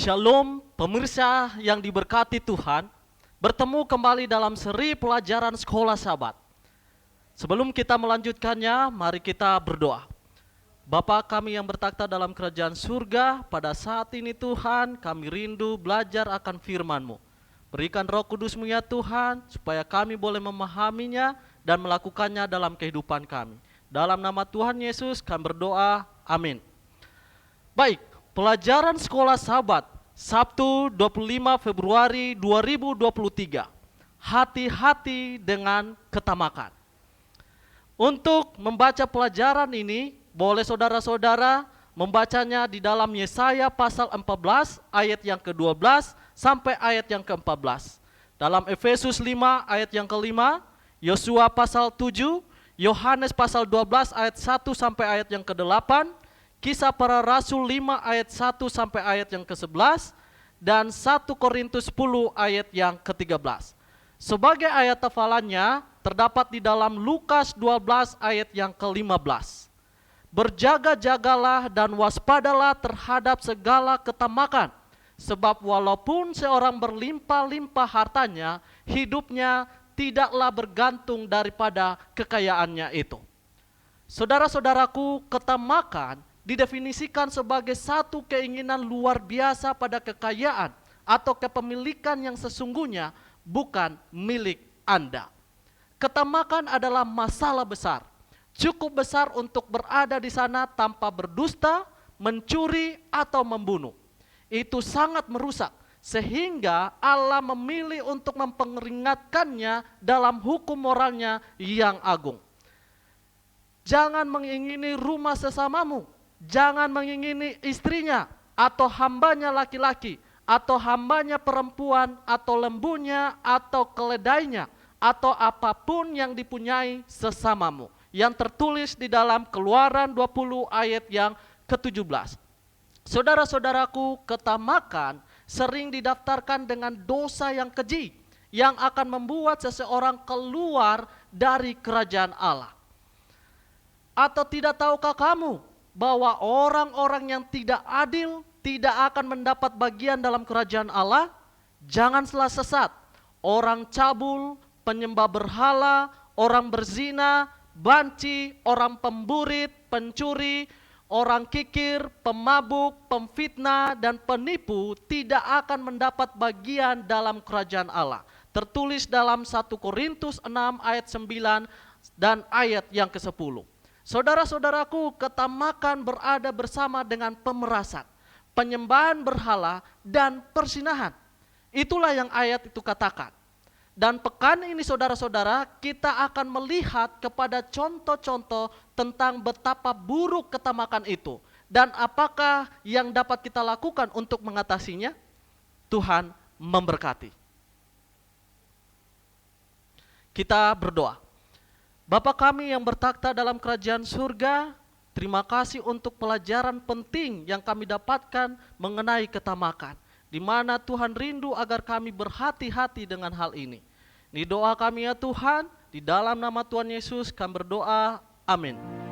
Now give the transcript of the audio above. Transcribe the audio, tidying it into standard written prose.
Shalom pemirsa yang diberkati Tuhan, bertemu kembali dalam seri pelajaran Sekolah Sabat. Sebelum kita melanjutkannya, mari kita berdoa. Bapa kami yang bertakhta dalam kerajaan surga, pada saat ini Tuhan kami rindu belajar akan firman-Mu. Berikan Roh Kudus-Mu ya Tuhan, supaya kami boleh memahaminya dan melakukannya dalam kehidupan kami. Dalam nama Tuhan Yesus kami berdoa, amin. Baik, pelajaran Sekolah Sabat Sabtu 25 Februari 2023. Hati-hati dengan ketamakan. Untuk membaca pelajaran ini, boleh saudara-saudara membacanya di dalam Yesaya pasal 14 ayat yang ke-12 sampai ayat yang ke-14. Dalam Efesus 5 ayat yang ke-5, Yosua pasal 7, Yohanes pasal 12 ayat 1 sampai ayat yang ke-8, Kisah Para Rasul 5 ayat 1 sampai ayat yang ke-11, dan 1 Korintus 10 ayat yang ke-13. Sebagai ayat hafalannya terdapat di dalam Lukas 12 ayat yang ke-15. Berjaga-jagalah dan waspadalah terhadap segala ketamakan, sebab walaupun seorang berlimpah-limpah hartanya, hidupnya tidaklah bergantung daripada kekayaannya itu. Saudara-saudaraku, ketamakan didefinisikan sebagai satu keinginan luar biasa pada kekayaan atau kepemilikan yang sesungguhnya bukan milik Anda. Ketamakan adalah masalah besar, cukup besar untuk berada di sana tanpa berdusta, mencuri, atau membunuh. Itu sangat merusak, sehingga Allah memilih untuk memperingatkannya dalam hukum moralnya yang agung. Jangan mengingini rumah sesamamu, jangan mengingini istrinya, atau hambanya laki-laki, atau hambanya perempuan, atau lembunya, atau keledainya, atau apapun yang dipunyai sesamamu. Yang tertulis di dalam Keluaran 20 ayat yang ke-17. Saudara-saudaraku, ketamakan sering didaftarkan dengan dosa yang keji, yang akan membuat seseorang keluar dari kerajaan Allah. Atau tidak tahukah kamu bahwa orang-orang yang tidak adil tidak akan mendapat bagian dalam kerajaan Allah? Janganlah sesat. Orang cabul, penyembah berhala, orang berzina, banci, orang pemburit, pencuri, orang kikir, pemabuk, pemfitnah, dan penipu tidak akan mendapat bagian dalam kerajaan Allah. Tertulis dalam 1 Korintus 6 ayat 9 dan ayat yang ke-10. Saudara-saudaraku, ketamakan berada bersama dengan pemerasan, penyembahan berhala, dan persinahan. Itulah yang ayat itu katakan. Dan pekan ini saudara-saudara, kita akan melihat kepada contoh-contoh tentang betapa buruk ketamakan itu. Dan apakah yang dapat kita lakukan untuk mengatasinya? Tuhan memberkati. Kita berdoa. Bapa kami yang bertakhta dalam kerajaan surga, terima kasih untuk pelajaran penting yang kami dapatkan mengenai ketamakan, di mana Tuhan rindu agar kami berhati-hati dengan hal ini. Ini doa kami ya Tuhan, di dalam nama Tuhan Yesus kami berdoa, amin.